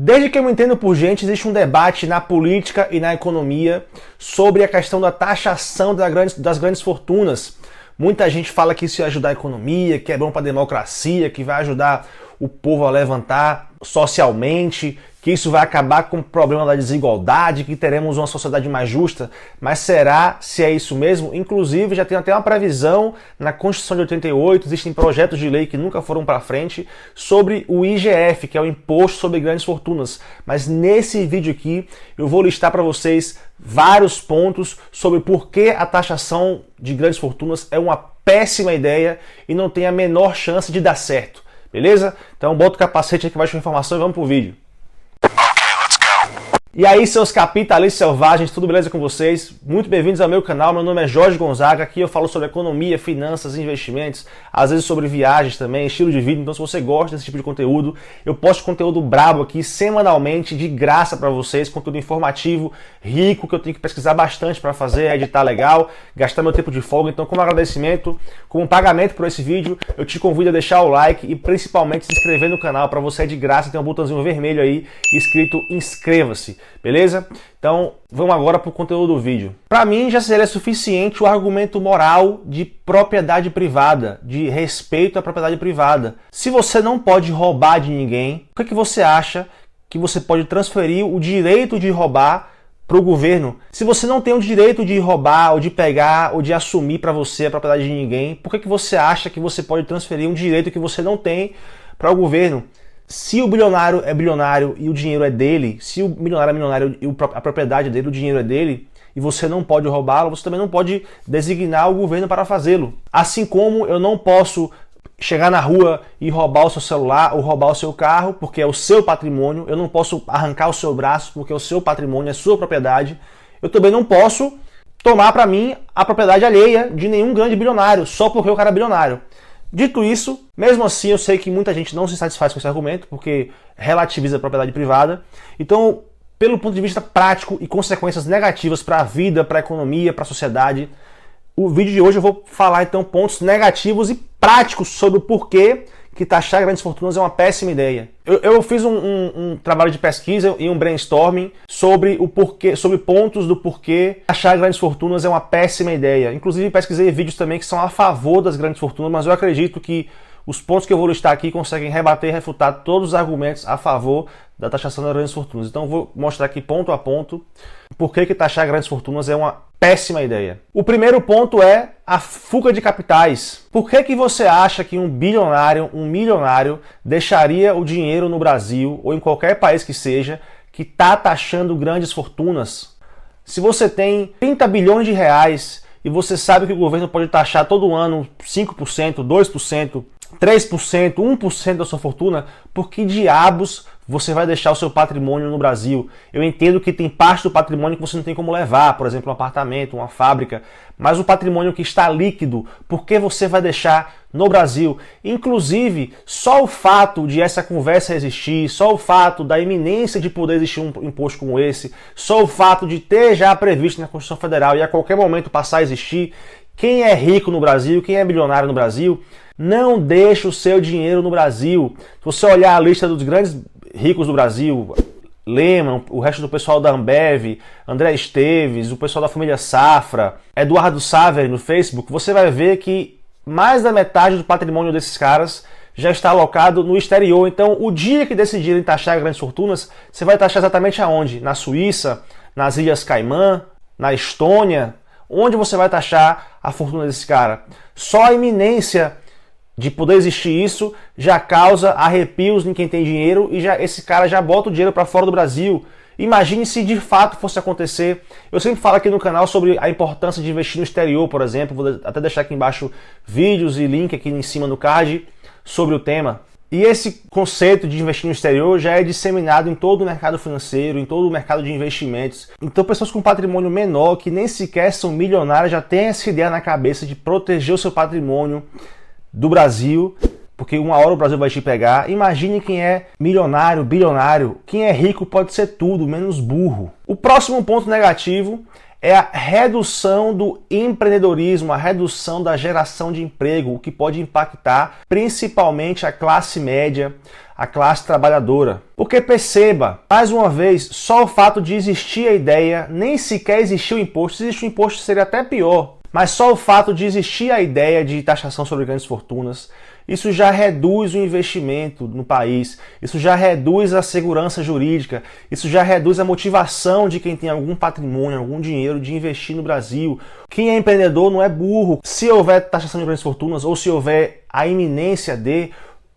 Desde que eu me entendo por gente, existe um debate na política e na economia sobre a questão da taxação das grandes fortunas. Muita gente fala que isso ia ajudar a economia, que é bom para a democracia, que vai ajudar o povo a levantar socialmente, que isso vai acabar com o problema da desigualdade, que teremos uma sociedade mais justa. Mas será se é isso mesmo? Inclusive, já tem até uma previsão na Constituição de 88, existem projetos de lei que nunca foram para frente, sobre o IGF, que é o Imposto sobre Grandes Fortunas. Mas nesse vídeo aqui, eu vou listar para vocês vários pontos sobre por que a taxação de grandes fortunas é uma péssima ideia e não tem a menor chance de dar certo. Beleza? Então bota o capacete aqui embaixo com informação e vamos pro vídeo. E aí, seus capitalistas selvagens, tudo beleza com vocês? Muito bem-vindos ao meu canal, meu nome é Jorge Gonzaga, aqui eu falo sobre economia, finanças, investimentos, às vezes sobre viagens também, estilo de vida. Então se você gosta desse tipo de conteúdo, eu posto conteúdo brabo aqui semanalmente, de graça para vocês, conteúdo informativo, rico, que eu tenho que pesquisar bastante para fazer, editar legal, gastar meu tempo de folga. Então, como agradecimento, como pagamento por esse vídeo, eu te convido a deixar o like e principalmente se inscrever no canal. Para você é de graça, tem um botãozinho vermelho aí escrito inscreva-se. Beleza? Então vamos agora para o conteúdo do vídeo. Para mim já seria suficiente o argumento moral de propriedade privada, de respeito à propriedade privada. Se você não pode roubar de ninguém, o que você acha que você pode transferir o direito de roubar para o governo? Se você não tem o direito de roubar, ou de pegar, ou de assumir para você a propriedade de ninguém, por que você acha que você pode transferir um direito que você não tem para o governo? Se o bilionário é bilionário e o dinheiro é dele, se o milionário é milionário e a propriedade é dele, o dinheiro é dele, e você não pode roubá-lo, você também não pode designar o governo para fazê-lo. Assim como eu não posso chegar na rua e roubar o seu celular ou roubar o seu carro, porque é o seu patrimônio, eu não posso arrancar o seu braço, porque é o seu patrimônio, é sua propriedade. Eu também não posso tomar para mim a propriedade alheia de nenhum grande bilionário, só porque o cara é bilionário. Dito isso, mesmo assim eu sei que muita gente não se satisfaz com esse argumento, porque relativiza a propriedade privada. Então, pelo ponto de vista prático e consequências negativas para a vida, para a economia, para a sociedade, o vídeo de hoje eu vou falar então pontos negativos e práticos sobre o porquê que taxar grandes fortunas é uma péssima ideia. Eu fiz um trabalho de pesquisa e um brainstorming sobre o porquê, sobre pontos do porquê taxar grandes fortunas é uma péssima ideia. Inclusive pesquisei vídeos também que são a favor das grandes fortunas, mas eu acredito que os pontos que eu vou listar aqui conseguem rebater e refutar todos os argumentos a favor da taxação das grandes fortunas. Então eu vou mostrar aqui ponto a ponto por que taxar grandes fortunas é uma péssima ideia. O primeiro ponto é a fuga de capitais. Por que você acha que um bilionário, um milionário, deixaria o dinheiro no Brasil ou em qualquer país que seja que está taxando grandes fortunas? Se você tem 30 bilhões de reais e você sabe que o governo pode taxar todo ano 5%, 2%, 3%, 1% da sua fortuna, por que diabos você vai deixar o seu patrimônio no Brasil? Eu entendo que tem parte do patrimônio que você não tem como levar, por exemplo, um apartamento, uma fábrica, mas o patrimônio que está líquido, por que você vai deixar no Brasil? Inclusive, só o fato de essa conversa existir, só o fato da iminência de poder existir um imposto como esse, só o fato de ter já previsto na Constituição Federal e a qualquer momento passar a existir, quem é rico no Brasil, quem é bilionário no Brasil, não deixe o seu dinheiro no Brasil. Se você olhar a lista dos grandes ricos do Brasil, Lehman, o resto do pessoal da Ambev, André Esteves, o pessoal da família Safra, Eduardo Savery no Facebook, você vai ver que mais da metade do patrimônio desses caras já está alocado no exterior. Então, o dia que decidirem taxar grandes fortunas, você vai taxar exatamente aonde? Na Suíça, nas Ilhas Caimã, na Estônia? Onde você vai taxar a fortuna desse cara? Só a iminência de poder existir isso já causa arrepios em quem tem dinheiro e esse cara já bota o dinheiro para fora do Brasil. Imagine se de fato fosse acontecer. Eu sempre falo aqui no canal sobre a importância de investir no exterior, por exemplo. Vou até deixar aqui embaixo vídeos e link aqui em cima no card sobre o tema. E esse conceito de investir no exterior já é disseminado em todo o mercado financeiro, em todo o mercado de investimentos. Então pessoas com patrimônio menor, que nem sequer são milionárias, já têm essa ideia na cabeça de proteger o seu patrimônio do Brasil, porque uma hora o Brasil vai te pegar. Imagine quem é milionário, bilionário. Quem é rico pode ser tudo, menos burro. O próximo ponto negativo é a redução do empreendedorismo, a redução da geração de emprego, o que pode impactar principalmente a classe média, a classe trabalhadora. Porque perceba, mais uma vez, só o fato de existir a ideia, nem sequer existir o imposto. Se existe o imposto seria até pior, mas só o fato de existir a ideia de taxação sobre grandes fortunas, isso já reduz o investimento no país, isso já reduz a segurança jurídica, isso já reduz a motivação de quem tem algum patrimônio, algum dinheiro de investir no Brasil. Quem é empreendedor não é burro. Se houver taxação de grandes fortunas ou se houver a iminência de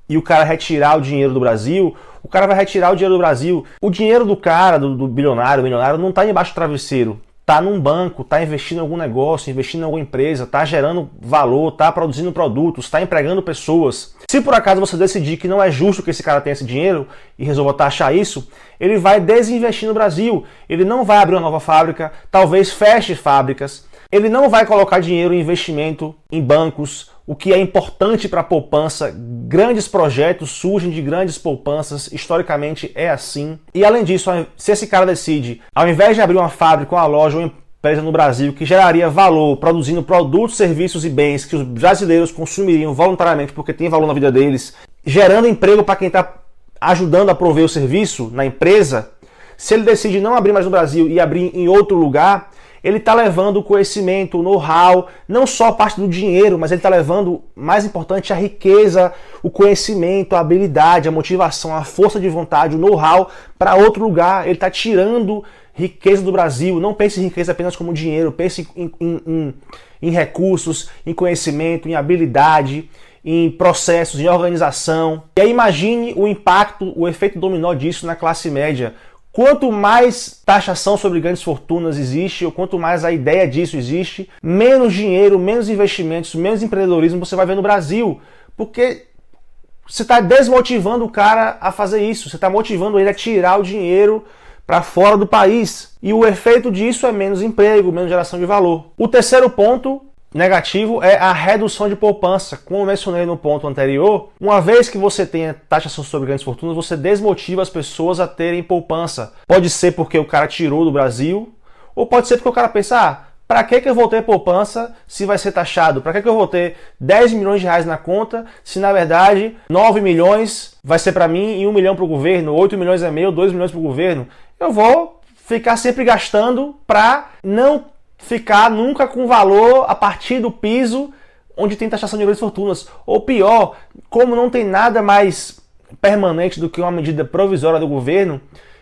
e o cara retirar o dinheiro do Brasil, o cara vai retirar o dinheiro do Brasil. O dinheiro do cara, do bilionário, milionário, não está embaixo do travesseiro. Está num banco, está investindo em algum negócio, investindo em alguma empresa, está gerando valor, está produzindo produtos, está empregando pessoas. Se por acaso você decidir que não é justo que esse cara tenha esse dinheiro e resolva taxar isso, ele vai desinvestir no Brasil. Ele não vai abrir uma nova fábrica, talvez feche fábricas. Ele não vai colocar dinheiro em investimento em bancos, o que é importante para a poupança. Grandes projetos surgem de grandes poupanças, historicamente é assim. E além disso, se esse cara decide, ao invés de abrir uma fábrica, uma loja, uma empresa no Brasil que geraria valor, produzindo produtos, serviços e bens que os brasileiros consumiriam voluntariamente porque tem valor na vida deles, gerando emprego para quem está ajudando a prover o serviço na empresa, se ele decide não abrir mais no Brasil e abrir em outro lugar, ele está levando o conhecimento, o know-how, não só a parte do dinheiro, mas ele está levando, mais importante, a riqueza, o conhecimento, a habilidade, a motivação, a força de vontade, o know-how para outro lugar. Ele está tirando riqueza do Brasil. Não pense em riqueza apenas como dinheiro, pense em recursos, em conhecimento, em habilidade, em processos, em organização. E aí imagine o impacto, o efeito dominó disso na classe média. Quanto mais taxação sobre grandes fortunas existe, ou quanto mais a ideia disso existe, menos dinheiro, menos investimentos, menos empreendedorismo você vai ver no Brasil. Porque você está desmotivando o cara a fazer isso, você está motivando ele a tirar o dinheiro para fora do país. E o efeito disso é menos emprego, menos geração de valor. O terceiro ponto negativo é a redução de poupança. Como eu mencionei no ponto anterior, uma vez que você tenha taxação sobre grandes fortunas, você desmotiva as pessoas a terem poupança. Pode ser porque o cara tirou do Brasil, ou pode ser porque o cara pensa, para que eu vou ter poupança se vai ser taxado? Para que eu vou ter 10 milhões de reais na conta se na verdade 9 milhões vai ser para mim e 1 milhão para o governo, 8 milhões é meu, 2 milhões para o governo? Eu vou ficar sempre gastando para não ficar nunca com valor a partir do piso onde tem taxação de grandes fortunas. Ou pior, como não tem nada mais permanente do que uma medida provisória do governo,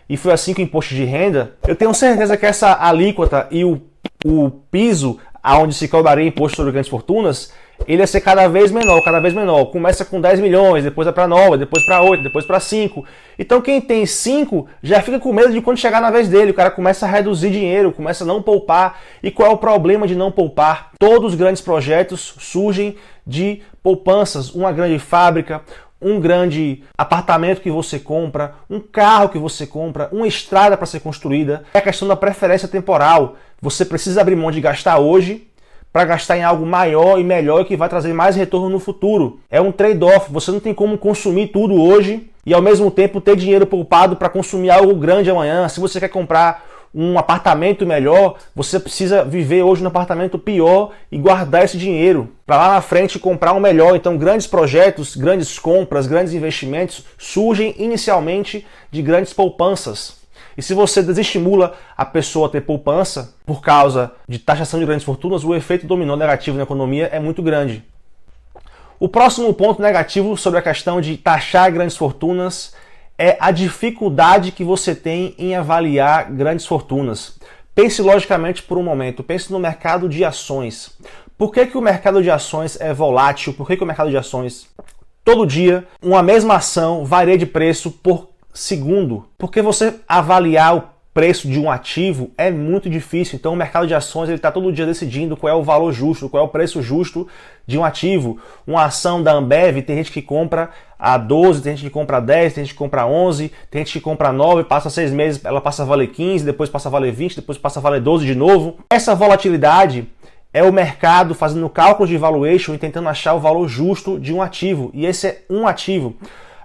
e foi assim com o imposto de renda, eu tenho certeza que essa alíquota e o piso aonde se cobraria imposto sobre grandes fortunas, ele ia ser cada vez menor, cada vez menor. Começa com 10 milhões, depois é para 9, depois para 8, depois para 5. Então quem tem 5 já fica com medo de quando chegar na vez dele. O cara começa a reduzir dinheiro, começa a não poupar. E qual é o problema de não poupar? Todos os grandes projetos surgem de poupanças. Uma grande fábrica, um grande apartamento que você compra, um carro que você compra, uma estrada para ser construída. É a questão da preferência temporal. Você precisa abrir mão de gastar hoje para gastar em algo maior e melhor que vai trazer mais retorno no futuro. É um trade-off. Você não tem como consumir tudo hoje e ao mesmo tempo ter dinheiro poupado para consumir algo grande amanhã. Se você quer comprar um apartamento melhor, você precisa viver hoje no apartamento pior e guardar esse dinheiro para lá na frente comprar um melhor. Então grandes projetos, grandes compras, grandes investimentos surgem inicialmente de grandes poupanças. E se você desestimula a pessoa a ter poupança por causa de taxação de grandes fortunas, o efeito dominó negativo na economia é muito grande. O próximo ponto negativo sobre a questão de taxar grandes fortunas é a dificuldade que você tem em avaliar grandes fortunas. Pense logicamente por um momento, pense no mercado de ações. Por que o mercado de ações é volátil? Por que o mercado de ações, todo dia, uma mesma ação varia de preço por segundo? Porque você avaliar o preço de um ativo é muito difícil. Então o mercado de ações ele está todo dia decidindo qual é o valor justo, qual é o preço justo de um ativo. Uma ação da Ambev, tem gente que compra a 12, tem gente que compra a 10, tem gente que compra a 11, tem gente que compra a 9, passa 6 meses, ela passa a valer 15, depois passa a valer 20, depois passa a valer 12 de novo. Essa volatilidade é o mercado fazendo cálculos de valuation e tentando achar o valor justo de um ativo. E esse é um ativo.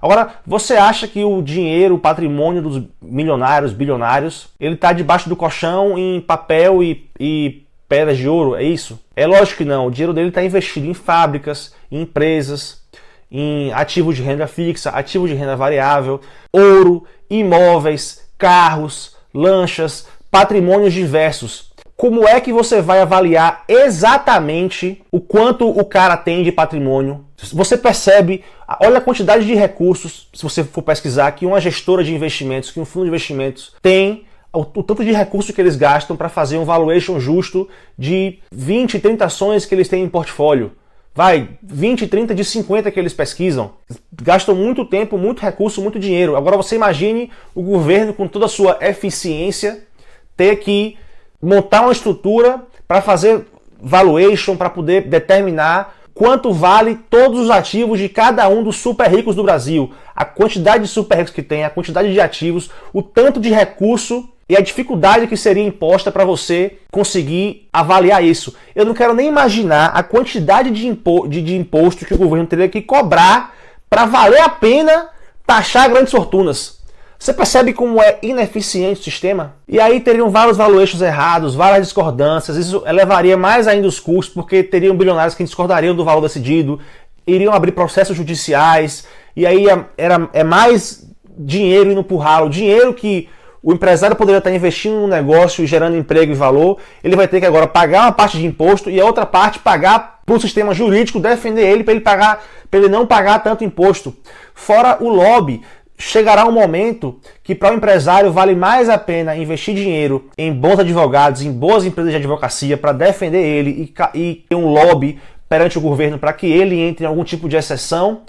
Agora, você acha que o dinheiro, o patrimônio dos milionários, bilionários, ele está debaixo do colchão em papel e pedras de ouro? É isso? É lógico que não. O dinheiro dele está investido em fábricas, em empresas, em ativos de renda fixa, ativos de renda variável, ouro, imóveis, carros, lanchas, patrimônios diversos. Como é que você vai avaliar exatamente o quanto o cara tem de patrimônio? Você percebe, olha a quantidade de recursos, se você for pesquisar, que uma gestora de investimentos, que um fundo de investimentos tem, o tanto de recursos que eles gastam para fazer um valuation justo de 20, 30 ações que eles têm em portfólio. Vai, 20, 30 de 50 que eles pesquisam. Gastam muito tempo, muito recurso, muito dinheiro. Agora você imagine o governo com toda a sua eficiência ter que montar uma estrutura para fazer valuation, para poder determinar quanto vale todos os ativos de cada um dos super ricos do Brasil. A quantidade de super ricos que tem, a quantidade de ativos, o tanto de recurso e a dificuldade que seria imposta para você conseguir avaliar isso. Eu não quero nem imaginar a quantidade de imposto que o governo teria que cobrar para valer a pena taxar grandes fortunas. Você percebe como é ineficiente o sistema? E aí teriam vários valuations errados, várias discordâncias, isso elevaria mais ainda os custos, porque teriam bilionários que discordariam do valor decidido, iriam abrir processos judiciais, e aí é mais dinheiro indo pro ralo, dinheiro que o empresário poderia estar investindo no negócio e gerando emprego e valor, ele vai ter que agora pagar uma parte de imposto e a outra parte pagar para o sistema jurídico defender ele para ele não pagar tanto imposto. Fora o lobby. Chegará um momento que para o empresário vale mais a pena investir dinheiro em bons advogados, em boas empresas de advocacia para defender ele e ter um lobby perante o governo para que ele entre em algum tipo de exceção,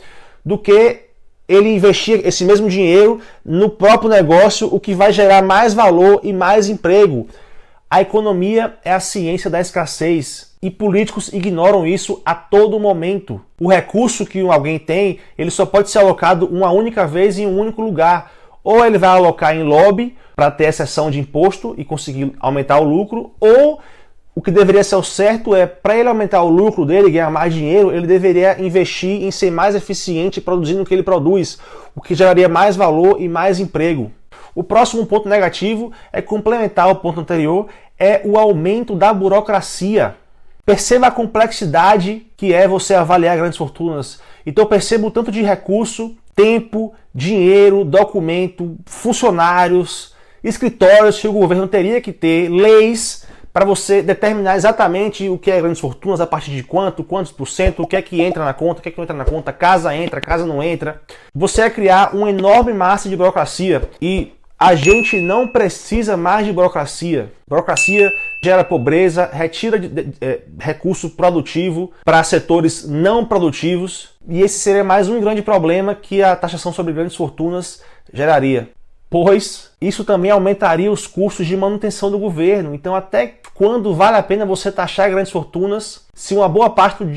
do que ele investir esse mesmo dinheiro no próprio negócio, o que vai gerar mais valor e mais emprego. A economia é a ciência da escassez e políticos ignoram isso a todo momento. O recurso que alguém tem, ele só pode ser alocado uma única vez em um único lugar. Ou ele vai alocar em lobby para ter exceção de imposto e conseguir aumentar o lucro, ou o que deveria ser o certo é, para ele aumentar o lucro dele, ganhar mais dinheiro, ele deveria investir em ser mais eficiente produzindo o que ele produz, o que geraria mais valor e mais emprego. O próximo ponto negativo é complementar o ponto anterior, é o aumento da burocracia. Perceba a complexidade que é você avaliar grandes fortunas. Então perceba o tanto de recurso, tempo, dinheiro, documento, funcionários, escritórios que o governo teria que ter, leis, para você determinar exatamente o que é grandes fortunas, a partir de quantos por cento, o que é que entra na conta, o que é que não entra na conta, casa entra, casa não entra. Você vai criar uma enorme massa de burocracia e a gente não precisa mais de burocracia. Burocracia gera pobreza, retira recurso produtivo para setores não produtivos, e esse seria mais um grande problema que a taxação sobre grandes fortunas geraria, pois isso também aumentaria os custos de manutenção do governo. Então, até quando vale a pena você taxar grandes fortunas, se uma boa parte do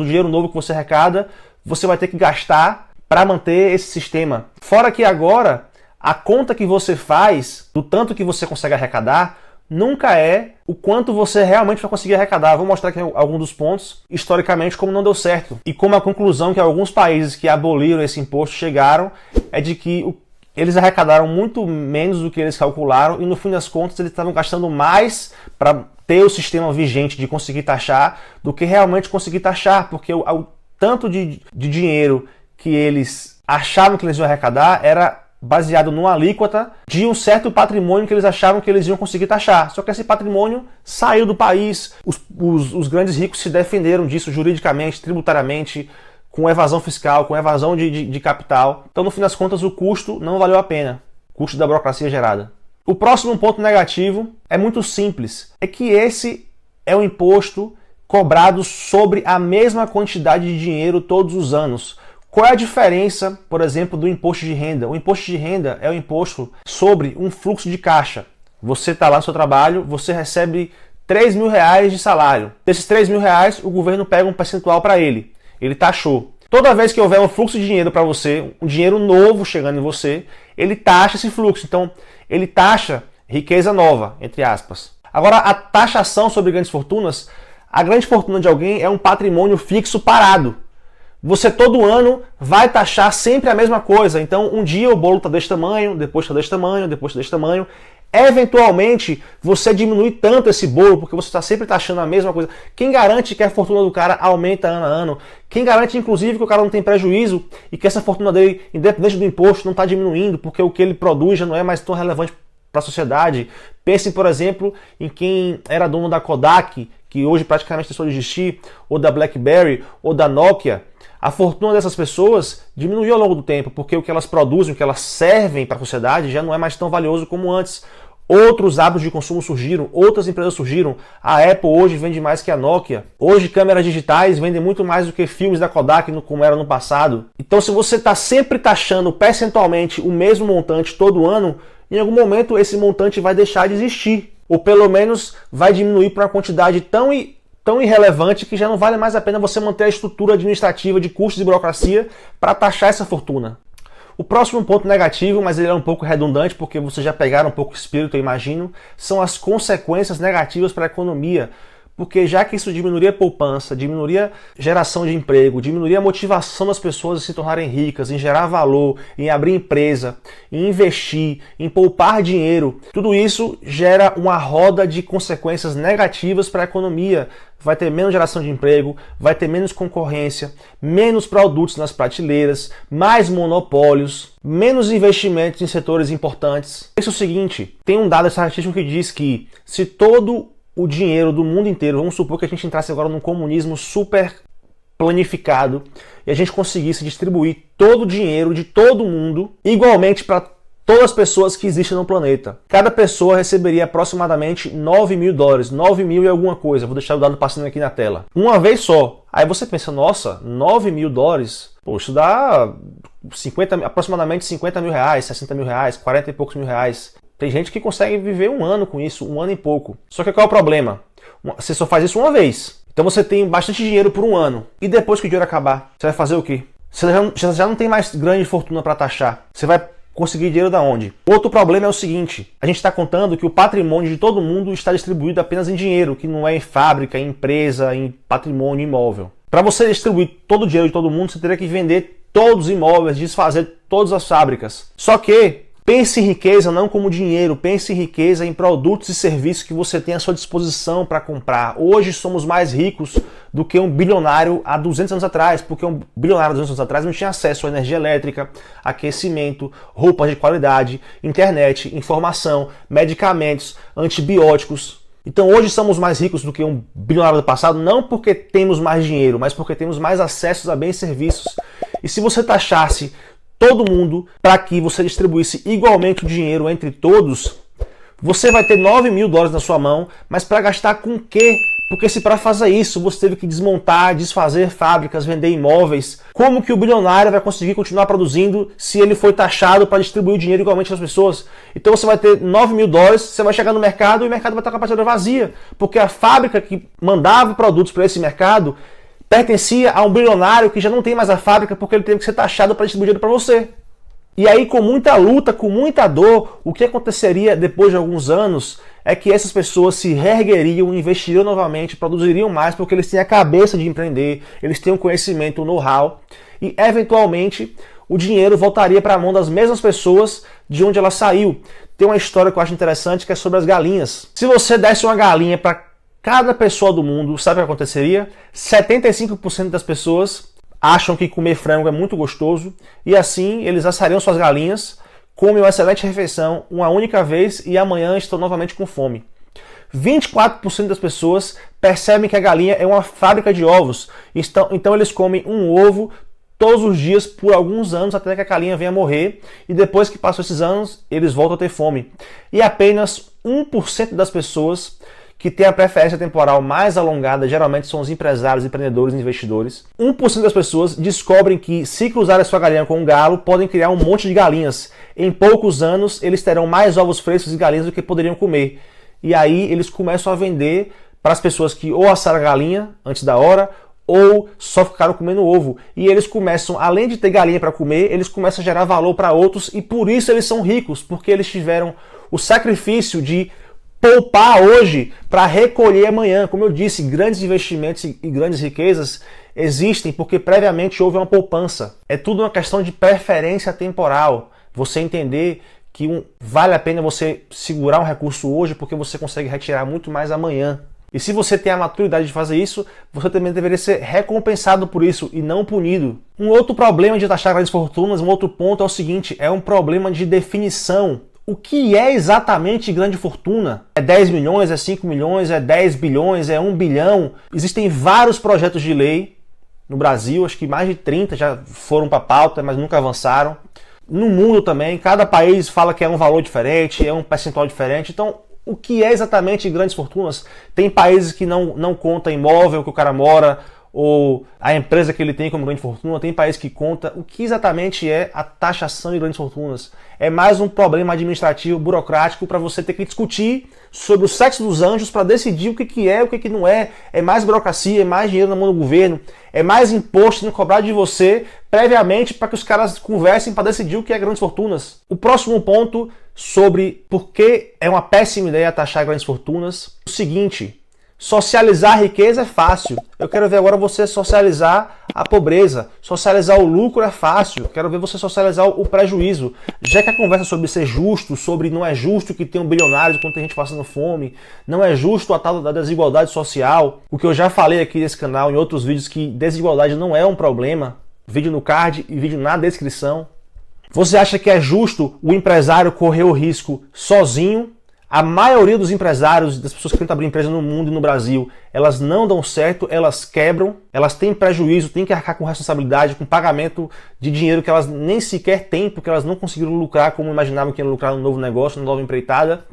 dinheiro novo que você arrecada, você vai ter que gastar para manter esse sistema. Fora que agora, a conta que você faz, do tanto que você consegue arrecadar, nunca é o quanto você realmente vai conseguir arrecadar. Vou mostrar aqui alguns dos pontos, historicamente, como não deu certo. E como a conclusão que alguns países que aboliram esse imposto chegaram é de que eles arrecadaram muito menos do que eles calcularam e, no fim das contas, eles estavam gastando mais para ter o sistema vigente de conseguir taxar do que realmente conseguir taxar, porque o tanto de dinheiro que eles achavam que eles iam arrecadar era baseado numa alíquota de um certo patrimônio que eles achavam que eles iam conseguir taxar. Só que esse patrimônio saiu do país, os grandes ricos se defenderam disso juridicamente, tributariamente, com evasão fiscal, com evasão de capital. Então, no fim das contas, o custo não valeu a pena, o custo da burocracia gerada. O próximo ponto negativo é muito simples, é que esse é um imposto cobrado sobre a mesma quantidade de dinheiro todos os anos. Qual é a diferença, por exemplo, do imposto de renda? O imposto de renda é o imposto sobre um fluxo de caixa. Você está lá no seu trabalho, você recebe R$3.000 de salário. Desses R$3.000, o governo pega um percentual para ele. Ele taxou. Toda vez que houver um fluxo de dinheiro para você, um dinheiro novo chegando em você, ele taxa esse fluxo. Então, ele taxa riqueza nova, entre aspas. Agora, a taxação sobre grandes fortunas, A grande fortuna de alguém é um patrimônio fixo parado. Você todo ano vai taxar sempre a mesma coisa. Então, um dia o bolo está desse tamanho, depois está desse tamanho, depois está desse tamanho. Eventualmente, você diminui tanto esse bolo, porque você está sempre taxando a mesma coisa. Quem garante que a fortuna do cara aumenta ano a ano? Quem garante, inclusive, que o cara não tem prejuízo e que essa fortuna dele, independente do imposto, não está diminuindo, porque o que ele produz já não é mais tão relevante para a sociedade? Pense, por exemplo, em quem era dono da Kodak, que hoje praticamente deixou de existir, ou da BlackBerry, ou da Nokia. A fortuna dessas pessoas diminuiu ao longo do tempo, porque o que elas produzem, o que elas servem para a sociedade já não é mais tão valioso como antes. Outros hábitos de consumo surgiram, outras empresas surgiram. A Apple hoje vende mais que a Nokia. Hoje câmeras digitais vendem muito mais do que filmes da Kodak, como era no passado. Então, se você está sempre taxando percentualmente o mesmo montante todo ano, em algum momento esse montante vai deixar de existir. Ou pelo menos vai diminuir para uma quantidade tão irrelevante que já não vale mais a pena você manter a estrutura administrativa de custos e burocracia para taxar essa fortuna. O próximo ponto negativo, mas ele é um pouco redundante porque vocês já pegaram um pouco o espírito, eu imagino, são as consequências negativas para a economia. Porque já que isso diminuiria a poupança, diminuiria a geração de emprego, diminuiria a motivação das pessoas em se tornarem ricas, em gerar valor, em abrir empresa, em investir, em poupar dinheiro, tudo isso gera uma roda de consequências negativas para a economia. Vai ter menos geração de emprego, vai ter menos concorrência, menos produtos nas prateleiras, mais monopólios, menos investimentos em setores importantes. Isso é o seguinte, tem um dado estatístico que diz que se todo o dinheiro do mundo inteiro, vamos supor que a gente entrasse agora num comunismo super planificado e a gente conseguisse distribuir todo o dinheiro de todo mundo igualmente para todas as pessoas que existem no planeta. Cada pessoa receberia aproximadamente 9 mil dólares, 9 mil e alguma coisa. Vou deixar o dado passando aqui na tela. Uma vez só. Aí você pensa, nossa, 9 mil dólares? Pô, isso dá aproximadamente 50 mil reais, 60 mil reais, 40 e poucos mil reais. Tem gente que consegue viver um ano com isso, um ano e pouco. Só que qual é o problema? Você só faz isso uma vez. Então você tem bastante dinheiro por um ano. E depois que o dinheiro acabar, você vai fazer o quê? Você já não tem mais grande fortuna para taxar. Você vai conseguir dinheiro da onde? Outro problema é o seguinte, a gente está contando que o patrimônio de todo mundo está distribuído apenas em dinheiro, que não é em fábrica, em empresa, em patrimônio imóvel. Para você distribuir todo o dinheiro de todo mundo, você teria que vender todos os imóveis, desfazer todas as fábricas. Só que pense em riqueza não como dinheiro, pense em riqueza em produtos e serviços que você tem à sua disposição para comprar. Hoje somos mais ricos do que um bilionário há 200 anos atrás, porque um bilionário há 200 anos atrás não tinha acesso à energia elétrica, aquecimento, roupas de qualidade, internet, informação, medicamentos, antibióticos. Então hoje somos mais ricos do que um bilionário do passado, não porque temos mais dinheiro, mas porque temos mais acessos a bens e serviços. E se você taxasse todo mundo para que você distribuísse igualmente o dinheiro entre todos, você vai ter 9 mil dólares na sua mão, mas para gastar com o quê? Porque se para fazer isso você teve que desmontar, desfazer fábricas, vender imóveis, como que o bilionário vai conseguir continuar produzindo se ele foi taxado para distribuir o dinheiro igualmente às pessoas? Então você vai ter 9 mil dólares, você vai chegar no mercado e o mercado vai estar com a prateleira vazia, porque a fábrica que mandava produtos para esse mercado pertencia a um bilionário que já não tem mais a fábrica porque ele teve que ser taxado para distribuir dinheiro para você. E aí, com muita luta, com muita dor, o que aconteceria depois de alguns anos é que essas pessoas se reergueriam, investiriam novamente, produziriam mais porque eles têm a cabeça de empreender, eles têm o conhecimento, o know-how e, eventualmente, o dinheiro voltaria para a mão das mesmas pessoas de onde ela saiu. Tem uma história que eu acho interessante que é sobre as galinhas. Se você desse uma galinha para cada pessoa do mundo, sabe o que aconteceria? 75% das pessoas acham que comer frango é muito gostoso e assim eles assariam suas galinhas, comem uma excelente refeição uma única vez e amanhã estão novamente com fome. 24% das pessoas percebem que a galinha é uma fábrica de ovos, então eles comem um ovo todos os dias por alguns anos até que a galinha venha morrer e depois que passam esses anos eles voltam a ter fome. E apenas 1% das pessoas que tem a preferência temporal mais alongada, geralmente são os empresários, empreendedores e investidores. 1% das pessoas descobrem que, se cruzarem a sua galinha com um galo, podem criar um monte de galinhas. Em poucos anos, eles terão mais ovos frescos e galinhas do que poderiam comer. E aí, eles começam a vender para as pessoas que ou assaram a galinha antes da hora, ou só ficaram comendo ovo. E eles começam, além de ter galinha para comer, eles começam a gerar valor para outros, e por isso eles são ricos, porque eles tiveram o sacrifício de poupar hoje para recolher amanhã. Como eu disse, grandes investimentos e grandes riquezas existem porque previamente houve uma poupança. É tudo uma questão de preferência temporal. Você entender que vale a pena você segurar um recurso hoje porque você consegue retirar muito mais amanhã. E se você tem a maturidade de fazer isso, você também deveria ser recompensado por isso e não punido. Um outro problema de taxar grandes fortunas, um outro ponto é o seguinte, é um problema de definição. O que é exatamente grande fortuna? É 10 milhões, é 5 milhões, é 10 bilhões, é 1 bilhão? Existem vários projetos de lei no Brasil, acho que mais de 30 já foram para pauta, mas nunca avançaram. No mundo também, cada país fala que é um valor diferente, é um percentual diferente. Então, o que é exatamente grandes fortunas? Tem países que não conta imóvel que o cara mora, ou a empresa que ele tem como grande fortuna, tem país que conta. O que exatamente é a taxação de grandes fortunas? É mais um problema administrativo, burocrático, para você ter que discutir sobre o sexo dos anjos para decidir o que é, o que não é. É mais burocracia, é mais dinheiro na mão do governo, é mais imposto sendo cobrado de você previamente para que os caras conversem para decidir o que é grandes fortunas. O próximo ponto sobre por que é uma péssima ideia taxar grandes fortunas, o seguinte: socializar a riqueza é fácil. Eu quero ver agora você socializar a pobreza. Socializar o lucro é fácil. Eu quero ver você socializar o prejuízo. Já que a conversa sobre ser justo, sobre não é justo que tenham bilionários quando tem gente passando fome, não é justo a tal da desigualdade social, o que eu já falei aqui nesse canal, em outros vídeos, que desigualdade não é um problema. Vídeo no card e vídeo na descrição. Você acha que é justo o empresário correr o risco sozinho? A maioria dos empresários, das pessoas que tentam abrir empresa no mundo e no Brasil, elas não dão certo, elas quebram, elas têm prejuízo, têm que arcar com responsabilidade, com pagamento de dinheiro que elas nem sequer têm, porque elas não conseguiram lucrar como imaginavam que iam lucrar no novo negócio, na nova empreitada.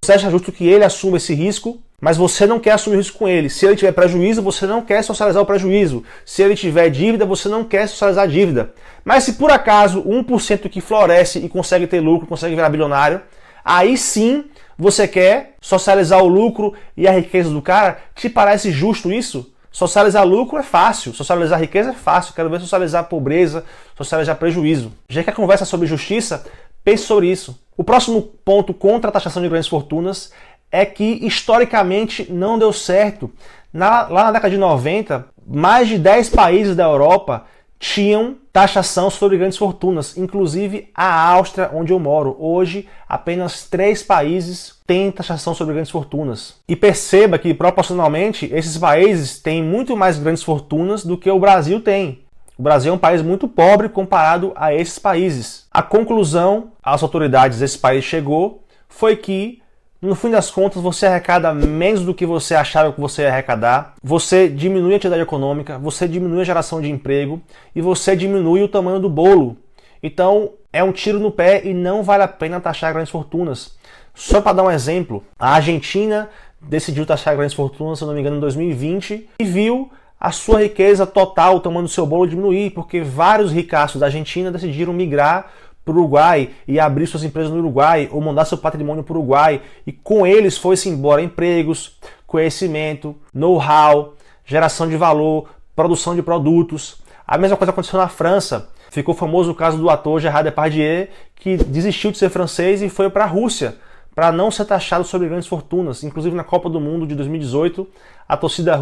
Você acha justo que ele assuma esse risco, mas você não quer assumir o risco com ele. Se ele tiver prejuízo, você não quer socializar o prejuízo. Se ele tiver dívida, você não quer socializar a dívida. Mas se por acaso 1% que floresce e consegue ter lucro, consegue virar bilionário, aí sim você quer socializar o lucro e a riqueza do cara? Te parece justo isso? Socializar lucro é fácil, socializar riqueza é fácil. Quero ver socializar pobreza, socializar prejuízo. Já que a conversa é sobre justiça, pense sobre isso. O próximo ponto contra a taxação de grandes fortunas é que historicamente não deu certo. Lá na década de 90, mais de 10 países da Europa tinham taxação sobre grandes fortunas, inclusive a Áustria, onde eu moro. Hoje, apenas 3 países têm taxação sobre grandes fortunas. E perceba que, proporcionalmente, esses países têm muito mais grandes fortunas do que o Brasil tem. O Brasil é um país muito pobre comparado a esses países. A conclusão as autoridades desse país chegou foi que, no fim das contas, você arrecada menos do que você achava que você ia arrecadar, você diminui a atividade econômica, você diminui a geração de emprego e você diminui o tamanho do bolo. Então, é um tiro no pé e não vale a pena taxar grandes fortunas. Só para dar um exemplo, a Argentina decidiu taxar grandes fortunas, se eu não me engano, em 2020 e viu a sua riqueza total, o tamanho do seu bolo diminuir, porque vários ricaços da Argentina decidiram migrar para o Uruguai e abrir suas empresas no Uruguai ou mandar seu patrimônio para o Uruguai, e com eles foi-se embora empregos, conhecimento, know-how, geração de valor, produção de produtos. A mesma coisa aconteceu na França. Ficou famoso o caso do ator Gérard Depardieu, que desistiu de ser francês e foi para a Rússia para não ser taxado sobre grandes fortunas. Inclusive na Copa do Mundo de 2018, a torcida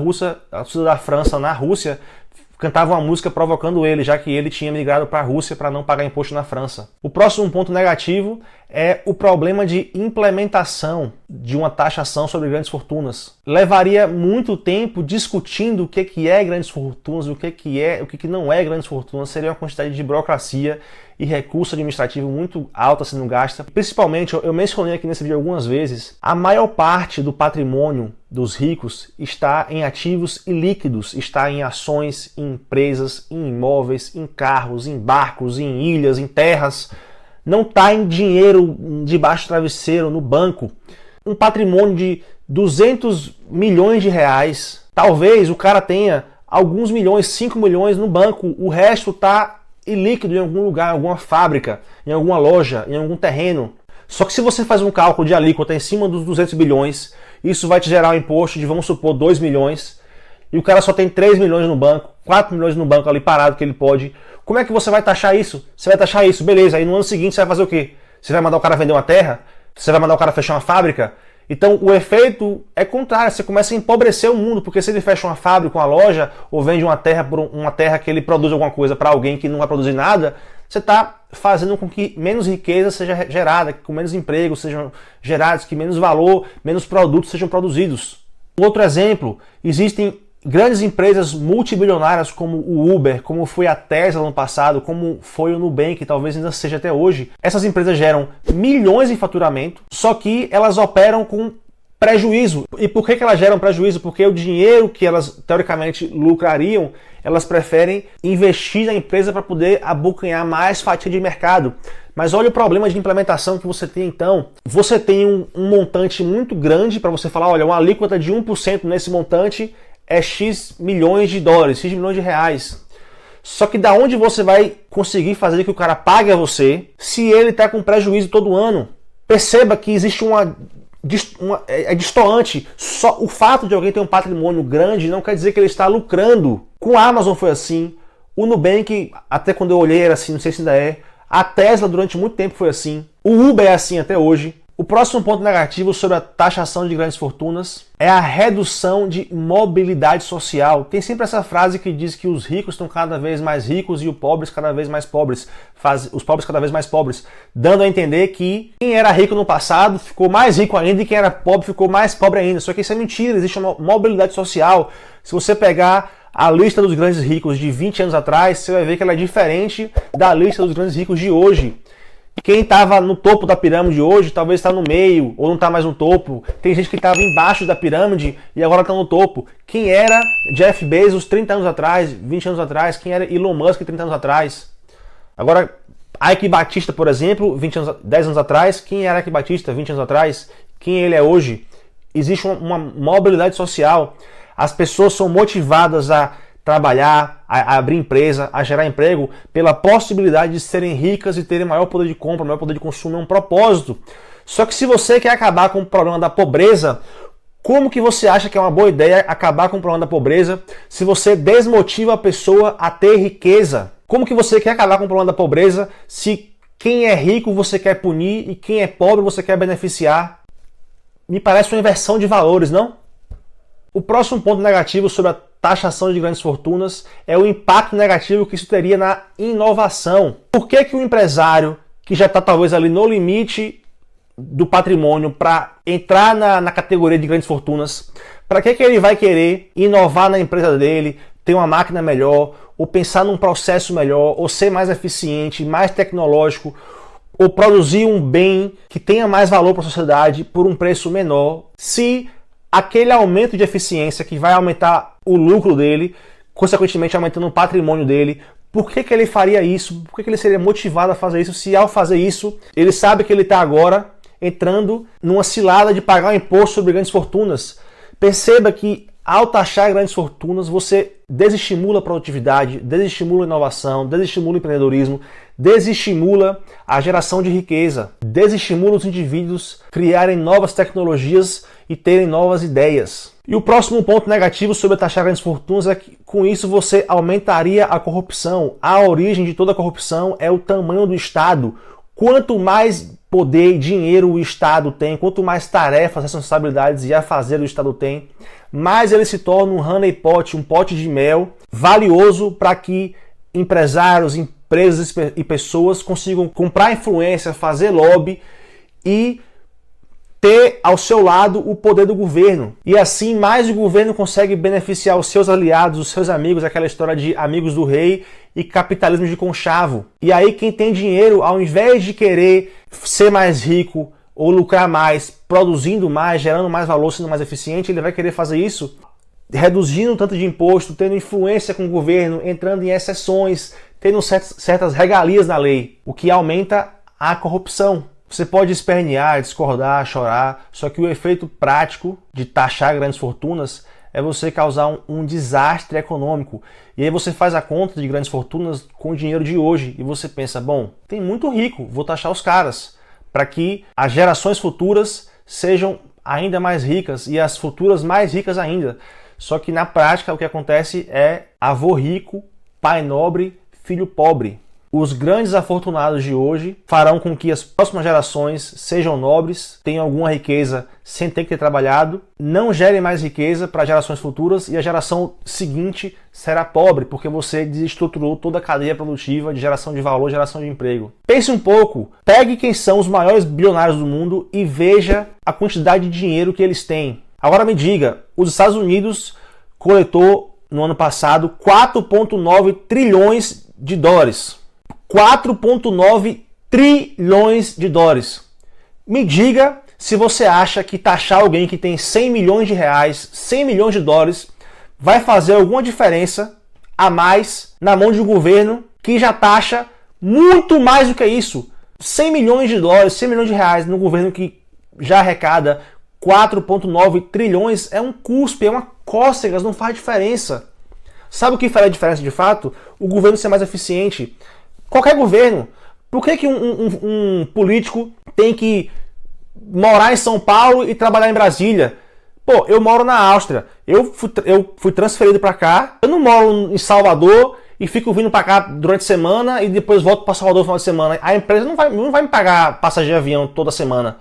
da França na Rússia cantava uma música provocando ele, já que ele tinha migrado para a Rússia para não pagar imposto na França. O próximo ponto negativo é o problema de implementação de uma taxação sobre grandes fortunas. Levaria muito tempo discutindo o que é grandes fortunas, o que não é grandes fortunas. Seria uma quantidade de burocracia e recurso administrativo muito alta sendo gasta. Principalmente, eu mencionei aqui nesse vídeo algumas vezes, a maior parte do patrimônio dos ricos está em ativos ilíquidos, está em ações, em empresas, em imóveis, em carros, em barcos, em ilhas, em terras. Não está em dinheiro debaixo do travesseiro, no banco. Um patrimônio de 200 milhões de reais. Talvez o cara tenha alguns milhões, 5 milhões no banco. O resto está ilíquido em algum lugar, em alguma fábrica, em alguma loja, em algum terreno. Só que se você faz um cálculo de alíquota em cima dos 200 bilhões, isso vai te gerar um imposto de, vamos supor, 2 milhões. E o cara só tem 3 milhões no banco, 4 milhões no banco ali parado que ele pode. Como é que você vai taxar isso? Você vai taxar isso, beleza. Aí no ano seguinte você vai fazer o quê? Você vai mandar o cara vender uma terra? Você vai mandar o cara fechar uma fábrica? Então o efeito é contrário, você começa a empobrecer o mundo, porque se ele fecha uma fábrica, uma loja, ou vende uma terra por uma terra que ele produz alguma coisa para alguém que não vai produzir nada, você está fazendo com que menos riqueza seja gerada, que menos empregos sejam gerados, que menos valor, menos produtos sejam produzidos. Um outro exemplo, existem grandes empresas multibilionárias como o Uber, como foi a Tesla no passado, como foi o Nubank, talvez ainda seja até hoje. Essas empresas geram milhões em faturamento, só que elas operam com prejuízo. E por que elas geram prejuízo? Porque o dinheiro que elas teoricamente lucrariam, elas preferem investir na empresa para poder abocanhar mais fatia de mercado. Mas olha o problema de implementação que você tem então. Você tem um montante muito grande para você falar, olha, uma alíquota de 1% nesse montante é X milhões de dólares, X milhões de reais. Só que da onde você vai conseguir fazer que o cara pague a você se ele está com prejuízo todo ano? Perceba que existe é distoante. Só o fato de alguém ter um patrimônio grande não quer dizer que ele está lucrando. Com a Amazon foi assim, o Nubank, até quando eu olhei era assim, não sei se ainda é. A Tesla durante muito tempo foi assim. O Uber é assim até hoje. O próximo ponto negativo sobre a taxação de grandes fortunas é a redução de mobilidade social. Tem sempre essa frase que diz que os ricos estão cada vez mais ricos e os pobres cada vez mais pobres. Os pobres cada vez mais pobres. Dando a entender que quem era rico no passado ficou mais rico ainda e quem era pobre ficou mais pobre ainda. Só que isso é mentira, existe uma mobilidade social. Se você pegar a lista dos grandes ricos de 20 anos atrás, você vai ver que ela é diferente da lista dos grandes ricos de hoje. Quem estava no topo da pirâmide hoje, talvez está no meio, ou não está mais no topo. Tem gente que estava embaixo da pirâmide e agora está no topo. Quem era Jeff Bezos 30 anos atrás, 20 anos atrás? Quem era Elon Musk 30 anos atrás? Agora, Ike Batista, por exemplo, 10 anos atrás. Quem era Ike Batista 20 anos atrás? Quem ele é hoje? Existe uma mobilidade social. As pessoas são motivadas a trabalhar, a abrir empresa, a gerar emprego pela possibilidade de serem ricas e terem maior poder de compra, maior poder de consumo, é um propósito. Só que se você quer acabar com o problema da pobreza, como que você acha que é uma boa ideia acabar com o problema da pobreza se você desmotiva a pessoa a ter riqueza? Como que você quer acabar com o problema da pobreza se quem é rico você quer punir e quem é pobre você quer beneficiar? Me parece uma inversão de valores, não? O próximo ponto negativo sobre a taxação de grandes fortunas é o impacto negativo que isso teria na inovação. Por que o empresário, que já está talvez ali no limite do patrimônio para entrar na categoria de grandes fortunas, para que ele vai querer inovar na empresa dele, ter uma máquina melhor, ou pensar num processo melhor, ou ser mais eficiente, mais tecnológico, ou produzir um bem que tenha mais valor para a sociedade por um preço menor, se aquele aumento de eficiência que vai aumentar o lucro dele, consequentemente aumentando o patrimônio dele, por que ele faria isso? Por que ele seria motivado a fazer isso se ao fazer isso ele sabe que ele está agora entrando numa cilada de pagar um imposto sobre grandes fortunas? Perceba que ao taxar grandes fortunas você desestimula a produtividade, desestimula a inovação, desestimula o empreendedorismo, desestimula a geração de riqueza, desestimula os indivíduos criarem novas tecnologias e terem novas ideias. E o próximo ponto negativo sobre taxar grandes fortunas é que com isso você aumentaria a corrupção. A origem de toda a corrupção é o tamanho do Estado. Quanto mais poder e dinheiro o Estado tem, quanto mais tarefas, responsabilidades e afazeres o Estado tem, mais ele se torna um honey pot, um pote de mel valioso para que empresários, empresas e pessoas consigam comprar influência, fazer lobby e ter ao seu lado o poder do governo. E assim mais o governo consegue beneficiar os seus aliados, os seus amigos, aquela história de amigos do rei e capitalismo de conchavo. E aí quem tem dinheiro, ao invés de querer ser mais rico ou lucrar mais, produzindo mais, gerando mais valor, sendo mais eficiente, ele vai querer fazer isso reduzindo o tanto de imposto, tendo influência com o governo, entrando em exceções, tendo certas regalias na lei, o que aumenta a corrupção. Você pode espernear, discordar, chorar, só que o efeito prático de taxar grandes fortunas é você causar um desastre econômico. E aí você faz a conta de grandes fortunas com o dinheiro de hoje e você pensa, bom, tem muito rico, vou taxar os caras, para que as gerações futuras sejam ainda mais ricas e as futuras mais ricas ainda. Só que na prática o que acontece é avô rico, pai nobre, filho pobre. Os grandes afortunados de hoje farão com que as próximas gerações sejam nobres, tenham alguma riqueza sem ter que ter trabalhado, não gerem mais riqueza para gerações futuras e a geração seguinte será pobre, porque você desestruturou toda a cadeia produtiva de geração de valor, geração de emprego. Pense um pouco, pegue quem são os maiores bilionários do mundo e veja a quantidade de dinheiro que eles têm. Agora me diga, os Estados Unidos coletou no ano passado 4,9 trilhões de dólares. 4,9 trilhões de dólares. Me diga se você acha que taxar alguém que tem 100 milhões de reais, 100 milhões de dólares, vai fazer alguma diferença a mais na mão de um governo que já taxa muito mais do que isso. 100 milhões de dólares, 100 milhões de reais no governo que já arrecada 4,9 trilhões é um cuspe, é uma cócega, não faz diferença. Sabe o que faria diferença de fato? O governo ser mais eficiente. Qualquer governo. Por que um político tem que morar em São Paulo e trabalhar em Brasília? Pô, eu moro na Áustria. Eu fui transferido para cá. Eu não moro em Salvador e fico vindo para cá durante a semana e depois volto para Salvador no final de semana. A empresa não vai me pagar passagem de avião toda semana.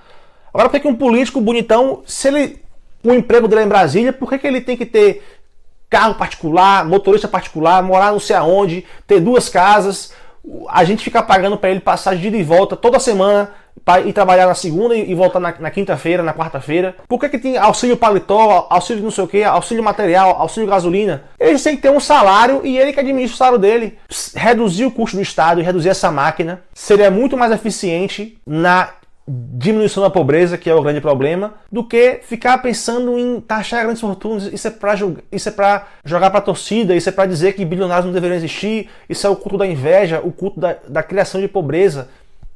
Agora, por que um político bonitão, se o emprego dele é em Brasília, por que ele tem que ter carro particular, motorista particular, morar não sei aonde, ter 2 casas, a gente fica pagando para ele passagem de ida e volta toda semana para ir trabalhar na segunda e voltar na quinta-feira, na quarta-feira? Por que tem auxílio paletó, auxílio não sei o que, auxílio material, auxílio gasolina? Ele tem que ter um salário e ele que administra o salário dele. Reduzir o custo do Estado e reduzir essa máquina seria muito mais eficiente na diminuição da pobreza, que é o grande problema, do que ficar pensando em taxar grandes fortunas. Isso é para jogar para a torcida, isso é para dizer que bilionários não deveriam existir, isso é o culto da inveja, o culto da criação de pobreza.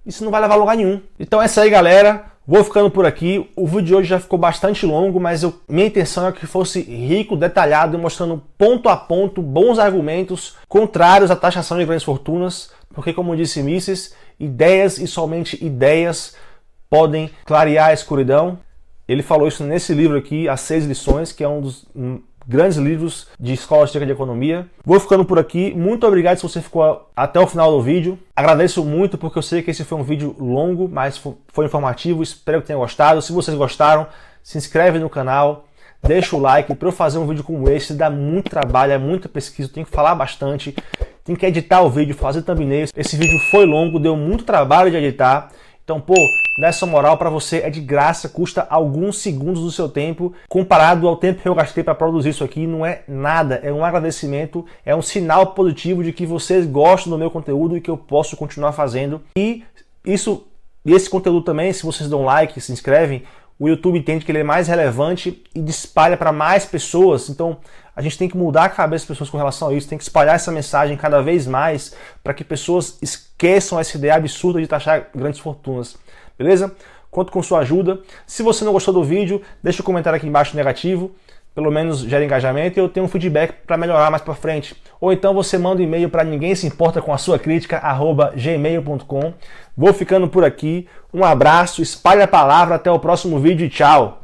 Isso não vai levar a lugar nenhum. Então é isso aí, galera. Vou ficando por aqui. O vídeo de hoje já ficou bastante longo, mas minha intenção é que fosse rico, detalhado, mostrando ponto a ponto bons argumentos contrários à taxação de grandes fortunas, porque, como disse Mises, ideias e somente ideias podem clarear a escuridão. Ele falou isso nesse livro aqui, As 6 Lições, que é um dos grandes livros de escola austríaca de economia. Vou ficando por aqui. Muito obrigado se você ficou até o final do vídeo. Agradeço muito porque eu sei que esse foi um vídeo longo, mas foi informativo. Espero que tenham gostado. Se vocês gostaram, se inscreve no canal, deixa o like. Para eu fazer um vídeo como esse, dá muito trabalho, é muita pesquisa, tem que falar bastante, tem que editar o vídeo, fazer thumbnails. Esse vídeo foi longo, deu muito trabalho de editar. Então, pô, dá essa moral para você, é de graça, custa alguns segundos do seu tempo, comparado ao tempo que eu gastei para produzir isso aqui, não é nada, é um agradecimento, é um sinal positivo de que vocês gostam do meu conteúdo e que eu posso continuar fazendo. E esse conteúdo também, se vocês dão like, se inscrevem, o YouTube entende que ele é mais relevante e espalha para mais pessoas. Então, a gente tem que mudar a cabeça das pessoas com relação a isso, tem que espalhar essa mensagem cada vez mais para que pessoas esqueçam essa ideia absurda de taxar grandes fortunas. Beleza? Conto com sua ajuda. Se você não gostou do vídeo, deixa um comentário aqui embaixo negativo, pelo menos gera engajamento e eu tenho um feedback para melhorar mais para frente. Ou então você manda um e-mail para ninguém se importa com a sua crítica, @gmail.com. Vou ficando por aqui. Um abraço, espalhe a palavra, até o próximo vídeo e tchau!